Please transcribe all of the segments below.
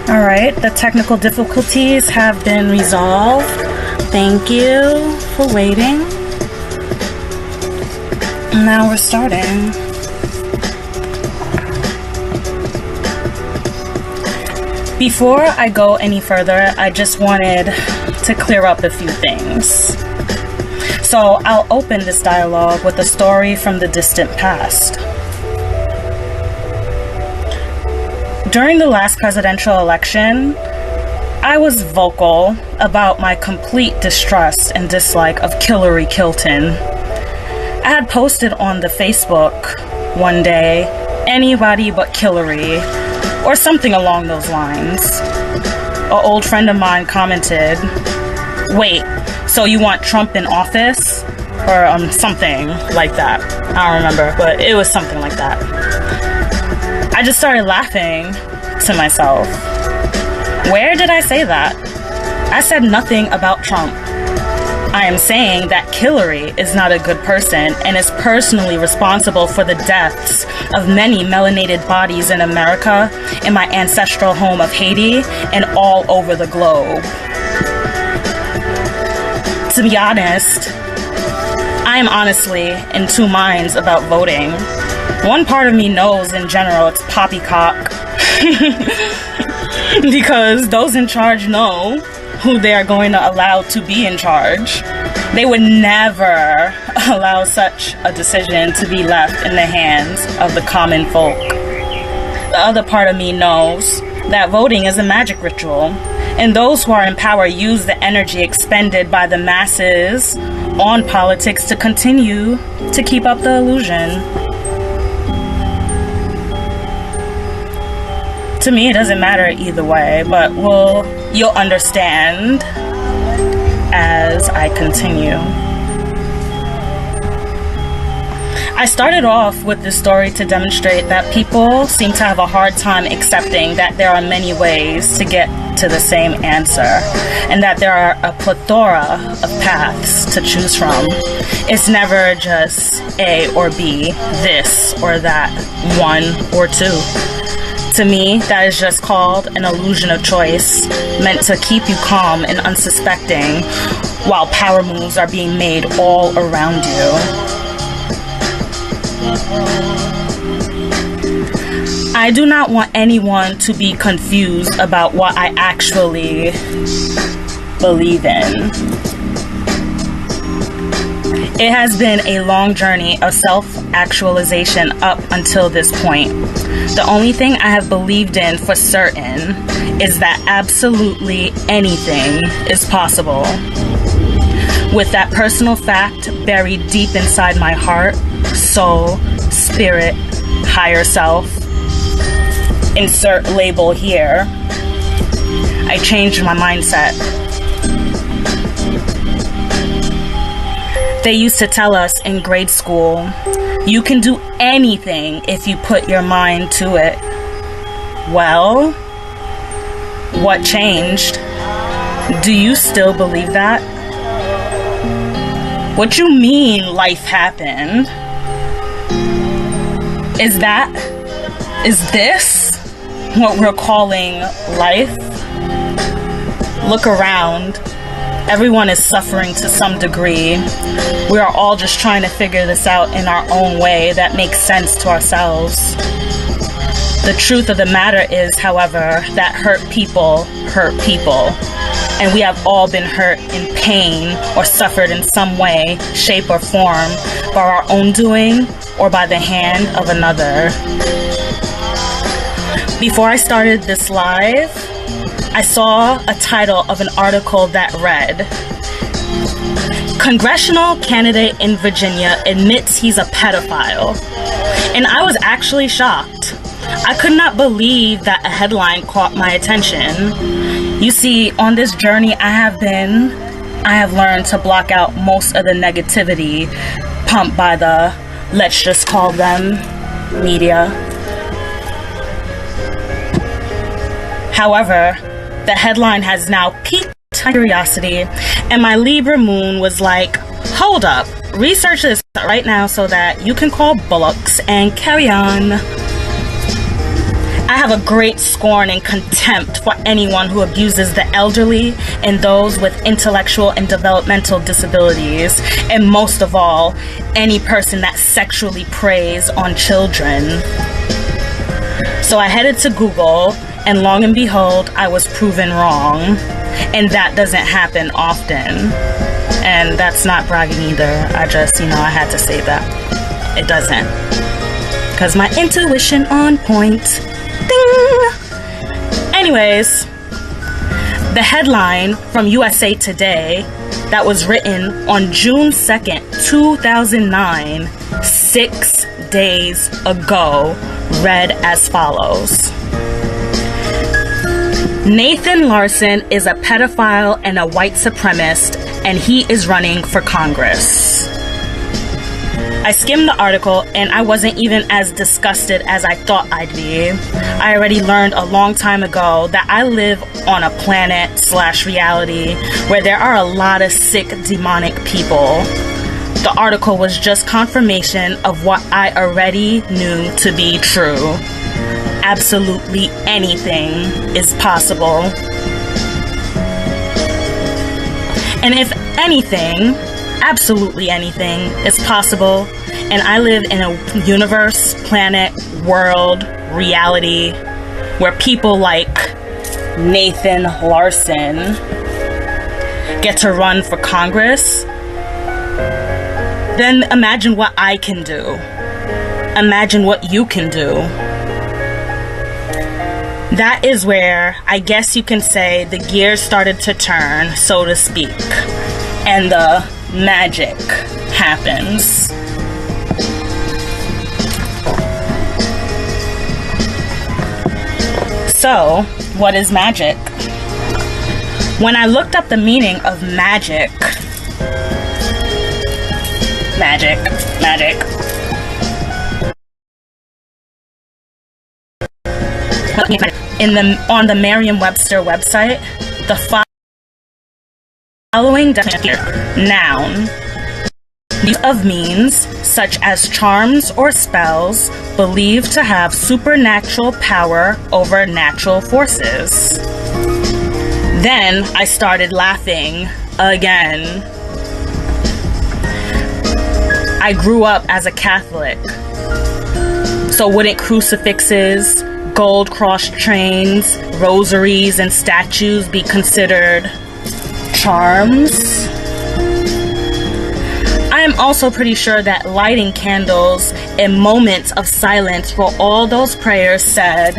All right, the technical difficulties have been resolved. Thank you for waiting. Now we're starting. Before I go any further, I just wanted to clear up a few things. So I'll open this dialogue with a story from the distant past. During the last presidential election, I was vocal about my complete distrust and dislike of Hillary Clinton. I had posted on the Facebook one day, anybody but Hillary, or something along those lines. An old friend of mine commented, "Wait, so you want Trump in office?" Or something like that. I don't remember, but it was something like that. I just started laughing to myself. Where did I say that? I said nothing about Trump. I am saying that Hillary is not a good person and is personally responsible for the deaths of many melanated bodies in America, in my ancestral home of Haiti, and all over the globe. To be honest, I am honestly in two minds about voting. One part of me knows in general it's poppycock because those in charge know who they are going to allow to be in charge. They would never allow such a decision to be left in the hands of the common folk. The other part of me knows that voting is a magic ritual, and those who are in power use the energy expended by the masses on politics to continue to keep up the illusion. To me, it doesn't matter either way, but you'll understand as I continue. I started off with this story to demonstrate that people seem to have a hard time accepting that there are many ways to get to the same answer, and that there are a plethora of paths to choose from. It's never just A or B, this or that, one or two. To me, that is just called an illusion of choice, meant to keep you calm and unsuspecting while power moves are being made all around you. I do not want anyone to be confused about what I actually believe in. It has been a long journey of self-actualization up until this point. The only thing I have believed in for certain is that absolutely anything is possible. With that personal fact buried deep inside my heart, soul, spirit, higher self, insert label here, I changed my mindset. They used to tell us in grade school, you can do anything if you put your mind to it. Well, what changed? Do you still believe that? What you mean life happened? Is this what we're calling life? Look around. Everyone is suffering to some degree. We are all just trying to figure this out in our own way that makes sense to ourselves. The truth of the matter is, however, that hurt people. And we have all been hurt in pain or suffered in some way, shape, or form by our own doing or by the hand of another. Before I started this live, I saw a title of an article that read, "Congressional candidate in Virginia admits he's a pedophile." And I was actually shocked. I could not believe that a headline caught my attention. You see, on this journey I have learned to block out most of the negativity pumped by the, let's just call them, media. However, the headline has now piqued my curiosity, and my Libra moon was like, hold up, research this right now so that you can call bullocks and carry on. I have a great scorn and contempt for anyone who abuses the elderly and those with intellectual and developmental disabilities, and most of all, any person that sexually preys on children. So I headed to Google, and long and behold, I was proven wrong. And that doesn't happen often. And that's not bragging either. I just, I had to say that. It doesn't. Because my intuition on point. Ding! Anyways, the headline from USA Today that was written on June 2nd, 2009, 6 days ago, read as follows. Nathan Larson is a pedophile and a white supremacist, and he is running for Congress. I skimmed the article, and I wasn't even as disgusted as I thought I'd be. I already learned a long time ago that I live on a planet/reality where there are a lot of sick, demonic people. The article was just confirmation of what I already knew to be true. Absolutely anything is possible. And if anything, absolutely anything is possible, and I live in a universe, planet, world, reality where people like Nathan Larson get to run for Congress, then imagine what I can do. Imagine what you can do. That is where I guess you can say the gears started to turn, so to speak, and the magic happens. So, what is magic? When I looked up the meaning of magic, on the Merriam-Webster website, the following definition: noun, use of means such as charms or spells believed to have supernatural power over natural forces. Then I started laughing again. I grew up as a Catholic, so wouldn't crucifixes, gold cross trains, rosaries, and statues be considered charms? I am also pretty sure that lighting candles in moments of silence for all those prayers said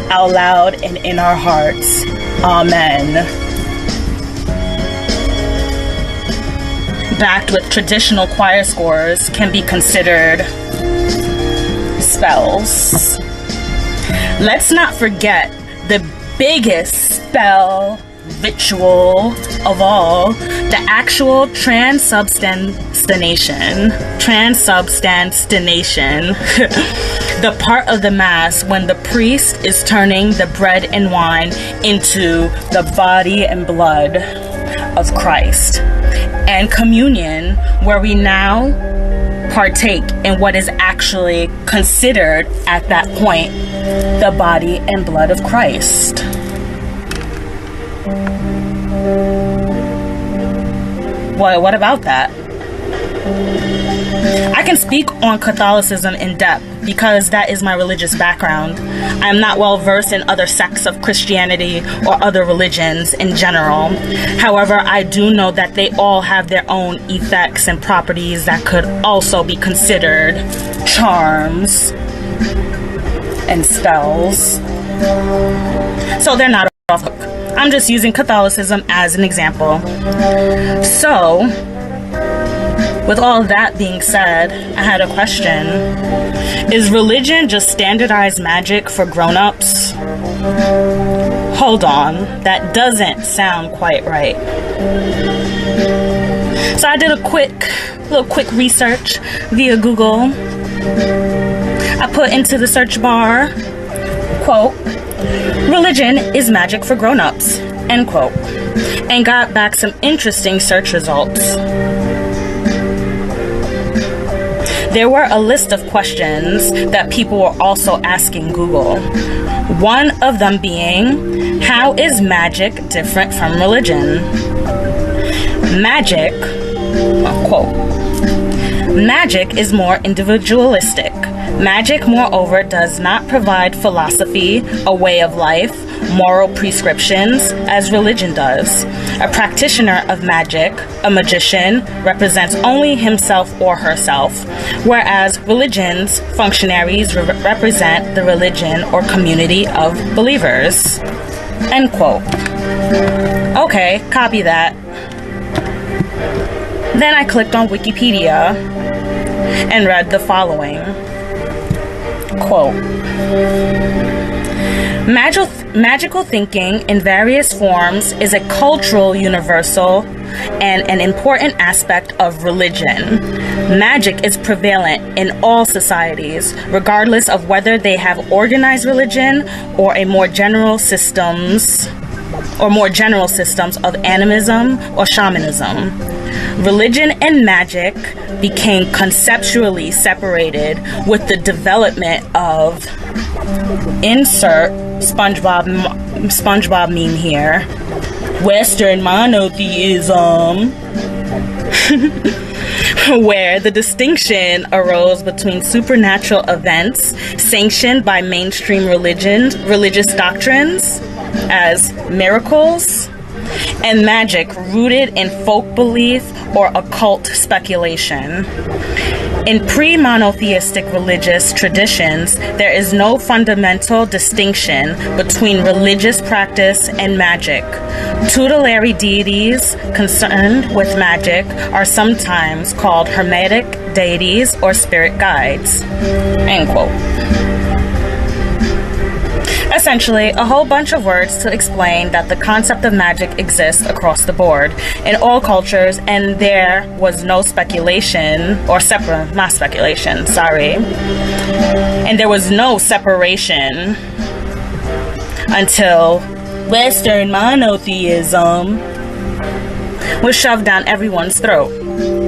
out loud and in our hearts, Amen, backed with traditional choir scores, can be considered spells. Let's not forget the biggest spell ritual of all, the actual transubstantiation, the part of the mass when the priest is turning the bread and wine into the body and blood of Christ, and communion, where we now partake in what is actually considered at that point the body and blood of Christ. What about that? I can speak on Catholicism in depth because that is my religious background. I am not well versed in other sects of Christianity or other religions in general. However, I do know that they all have their own effects and properties that could also be considered charms and spells. So they're not off the hook. I'm just using Catholicism as an example. So, with all of that being said, I had a question. Is religion just standardized magic for grown-ups? Hold on, that doesn't sound quite right. So I did a little quick research via Google. I put into the search bar, quote, "Religion is magic for grown-ups," end quote, and got back some interesting search results. There were a list of questions that people were also asking Google. One of them being, how is magic different from religion? Magic, quote, magic is more individualistic. Magic, moreover, does not provide philosophy, a way of life, moral prescriptions, as religion does. A practitioner of magic, a magician, represents only himself or herself, whereas religion's functionaries represent the religion or community of believers. End quote. Okay, copy that. Then I clicked on Wikipedia and read the following. Quote, magical thinking in various forms is a cultural universal and an important aspect of religion. Magic is prevalent in all societies, regardless of whether they have organized religion or more general systems of animism or shamanism. Religion and magic became conceptually separated with the development of insert SpongeBob meme here, Western monotheism, where the distinction arose between supernatural events sanctioned by mainstream religious doctrines as miracles, and magic rooted in folk belief or occult speculation. In pre-monotheistic religious traditions, there is no fundamental distinction between religious practice and magic. Tutelary deities concerned with magic are sometimes called hermetic deities or spirit guides. End quote. Essentially, a whole bunch of words to explain that the concept of magic exists across the board in all cultures, and there was no speculation, or not speculation, sorry. And there was no separation until Western monotheism was shoved down everyone's throat.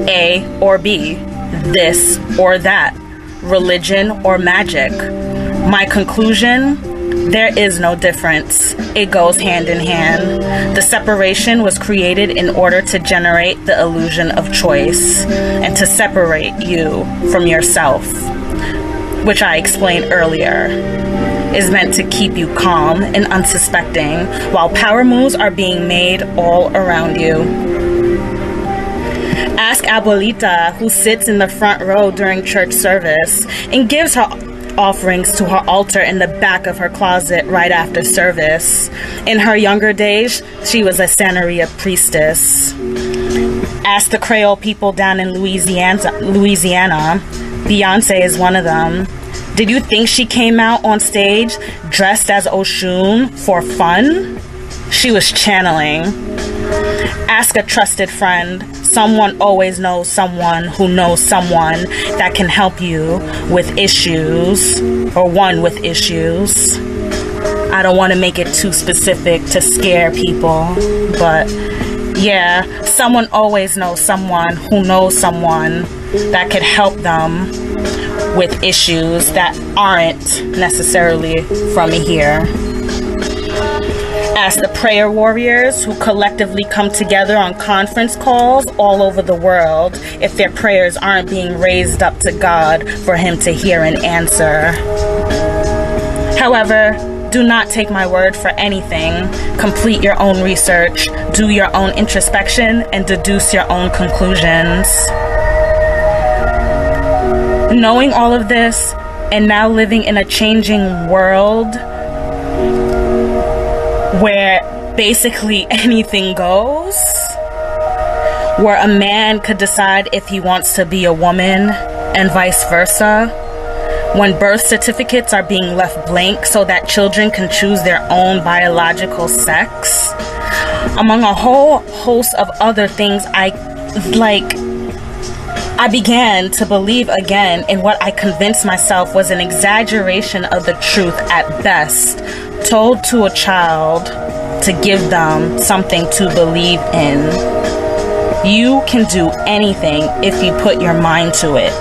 A or B, this or that, religion or magic. My conclusion? There is no difference. It goes hand in hand. The separation was created in order to generate the illusion of choice and to separate you from yourself, which I explained earlier, is meant to keep you calm and unsuspecting while power moves are being made all around you. Ask Abuelita, who sits in the front row during church service and gives her offerings to her altar in the back of her closet right after service. In her younger days, she was a Santeria priestess. Ask the Creole people down in Louisiana. Beyonce is one of them. Did you think she came out on stage dressed as Oshun for fun? She was channeling. Ask a trusted friend. Someone always knows someone who knows someone that can help you with issues, or one with issues. I don't want to make it too specific to scare people, but yeah, someone always knows someone who knows someone that could help them with issues that aren't necessarily from here. Ask the prayer warriors who collectively come together on conference calls all over the world if their prayers aren't being raised up to God for Him to hear and answer. However, do not take my word for anything. Complete your own research, do your own introspection, and deduce your own conclusions. Knowing all of this, and now living in a changing world where basically anything goes, where a man could decide if he wants to be a woman and vice versa, when birth certificates are being left blank so that children can choose their own biological sex, among a whole host of other things, I began to believe again in what I convinced myself was an exaggeration of the truth at best, told to a child to give them something to believe in. You can do anything if you put your mind to it.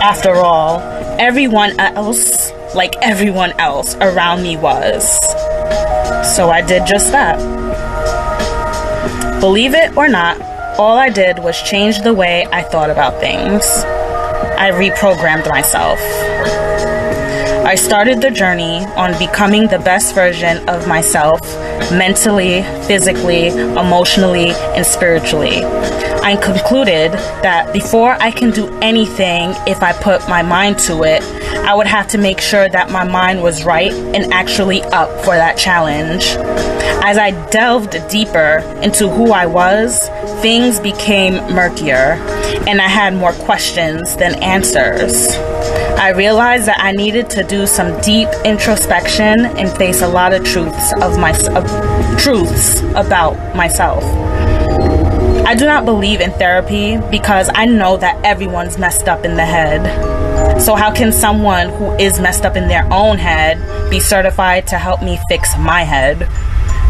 After all, everyone else around me was. So I did just that. Believe it or not, all I did was change the way I thought about things. I reprogrammed myself. I started the journey on becoming the best version of myself, mentally, physically, emotionally, and spiritually. I concluded that before I can do anything, if I put my mind to it, I would have to make sure that my mind was right and actually up for that challenge. As I delved deeper into who I was, things became murkier, and I had more questions than answers. I realized that I needed to do some deep introspection and face a lot of truths about myself. I do not believe in therapy because I know that everyone's messed up in the head. So how can someone who is messed up in their own head be certified to help me fix my head?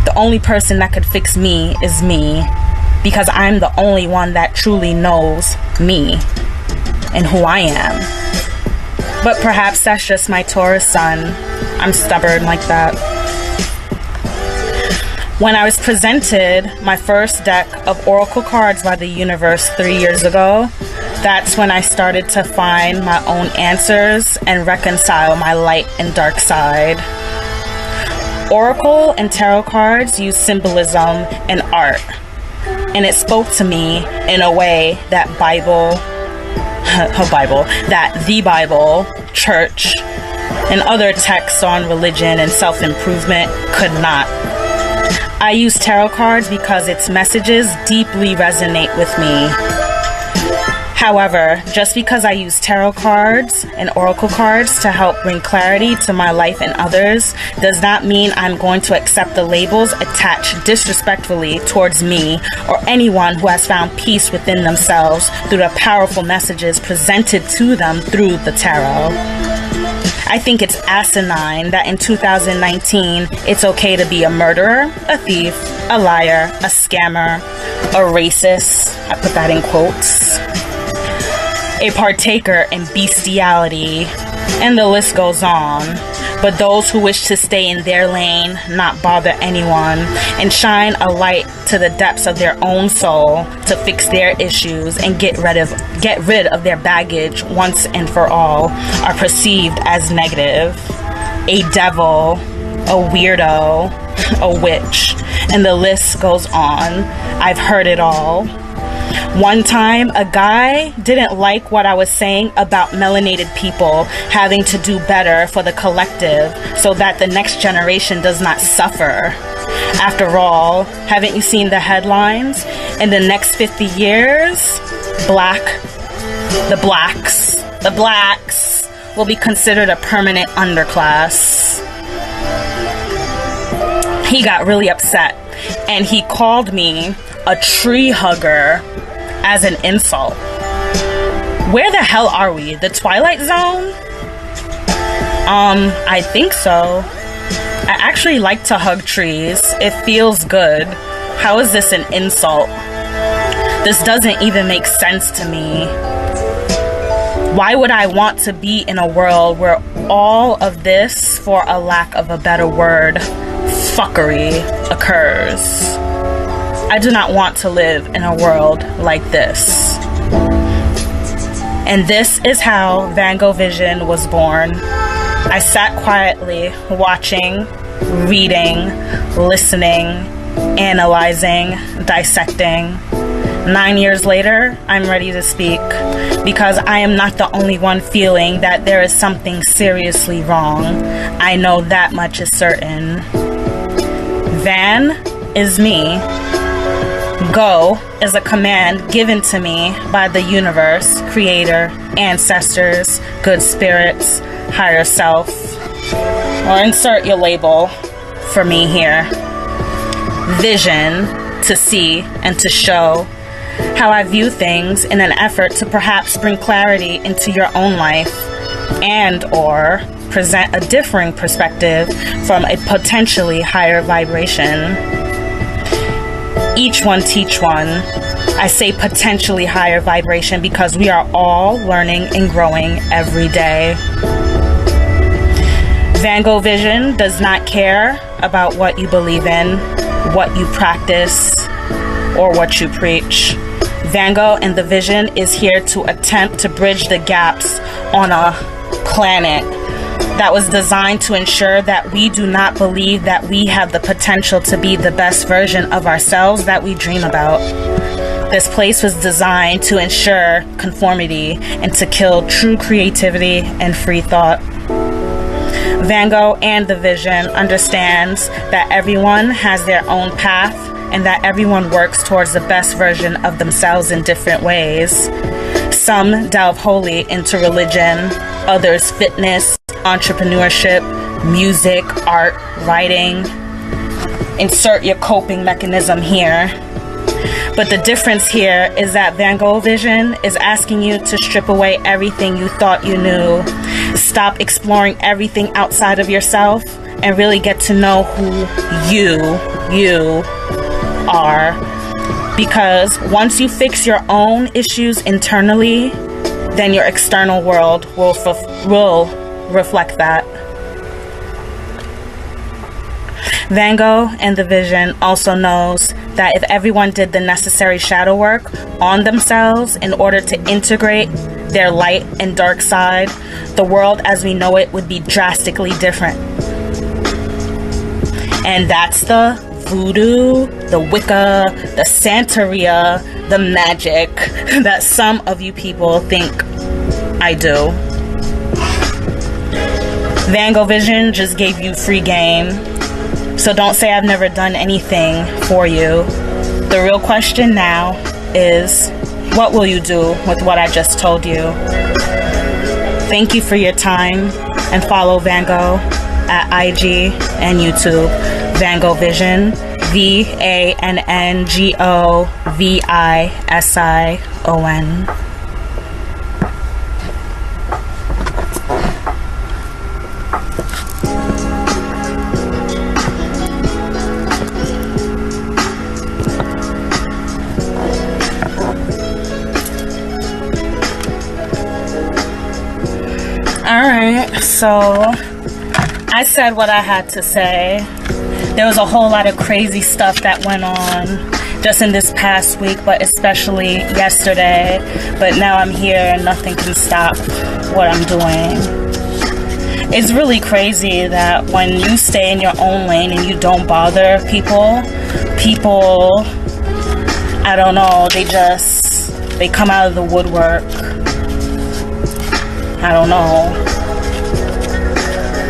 The only person that could fix me is me, because I'm the only one that truly knows me and who I am. But perhaps that's just my Taurus sun. I'm stubborn like that. When I was presented my first deck of oracle cards by the universe 3 years ago, that's when I started to find my own answers and reconcile my light and dark side. Oracle and tarot cards use symbolism and art, and it spoke to me in a way that the Bible, church, and other texts on religion and self-improvement could not. I use tarot cards because its messages deeply resonate with me. However, just because I use tarot cards and oracle cards to help bring clarity to my life and others does not mean I'm going to accept the labels attached disrespectfully towards me or anyone who has found peace within themselves through the powerful messages presented to them through the tarot. I think it's asinine that in 2019, it's okay to be a murderer, a thief, a liar, a scammer, a racist, I put that in quotes, a partaker in bestiality, and the list goes on. But those who wish to stay in their lane, not bother anyone, and shine a light to the depths of their own soul to fix their issues and get rid of their baggage once and for all, are perceived as negative. A devil, a weirdo, a witch, and the list goes on. I've heard it all. One time, a guy didn't like what I was saying about melanated people having to do better for the collective so that the next generation does not suffer. After all, haven't you seen the headlines? In the next 50 years, the blacks will be considered a permanent underclass. He got really upset and he called me a tree hugger as an insult. Where the hell are we? The Twilight Zone? I think so. I actually like to hug trees. It feels good. How is this an insult? This doesn't even make sense to me. Why would I want to be in a world where all of this, for a lack of a better word, fuckery occurs? I do not want to live in a world like this. And this is how VanngoVision was born. I sat quietly, watching, reading, listening, analyzing, dissecting. 9 years later, I'm ready to speak because I am not the only one feeling that there is something seriously wrong. I know that much is certain. Van is me. Go is a command given to me by the universe, creator, ancestors, good spirits, higher self, or insert your label for me here. Vision, to see and to show how I view things in an effort to perhaps bring clarity into your own life and or present a differing perspective from a potentially higher vibration. Each one teach one. I say potentially higher vibration because we are all learning and growing every day. VanngoVision does not care about what you believe in, what you practice, or what you preach. Vango and the Vision is here to attempt to bridge the gaps on a planet that was designed to ensure that we do not believe that we have the potential to be the best version of ourselves that we dream about. This place was designed to ensure conformity and to kill true creativity and free thought. Vango and the Vision understands that everyone has their own path and that everyone works towards the best version of themselves in different ways. Some delve wholly into religion, others fitness, entrepreneurship, music, art, writing. Insert your coping mechanism here. But the difference here is that VanngoVision is asking you to strip away everything you thought you knew. Stop exploring everything outside of yourself and really get to know who you are. Because once you fix your own issues internally, then your external world will reflect that. Vango and the Vision also knows that if everyone did the necessary shadow work on themselves in order to integrate their light and dark side, the world as we know it would be drastically different. And that's the voodoo, the Wicca, the Santeria, the magic that some of you people think I do. VanngoVision just gave you free game. So don't say I've never done anything for you. The real question now is, what will you do with what I just told you? Thank you for your time, and follow Vango at IG and YouTube. VanngoVision, VanngoVision. Alright, so I said what I had to say. There was a whole lot of crazy stuff that went on just in this past week, but especially yesterday. But now I'm here and nothing can stop what I'm doing. It's really crazy that when you stay in your own lane and you don't bother people, I don't know, they come out of the woodwork. I don't know,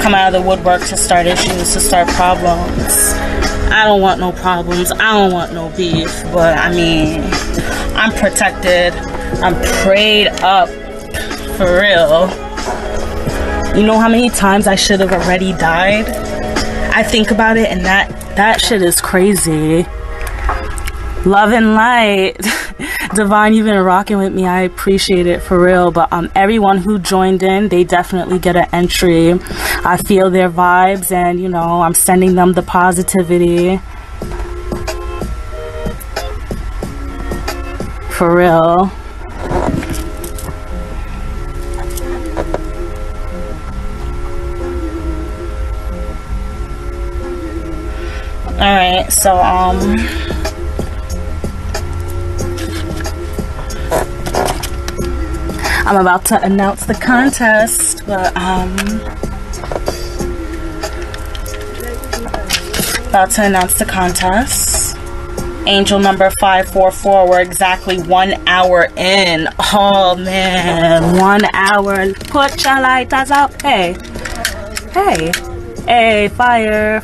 come out of the woodwork to start issues, to start problems. I don't want no problems. I don't want no beef. But I mean, I'm protected. I'm prayed up. For real. You know how many times I should have already died? I think about it and that shit is crazy. Love and light. Divine, you've been rocking with me. I appreciate it, for real. But everyone who joined in, they definitely get an entry. I feel their vibes, and you know, I'm sending them the positivity. For real. Alright, so I'm about to announce the contest, but about to announce the contest. Angel number 544. We're exactly 1 hour in. Oh man, 1 hour. Put your lighters up. Hey, fire.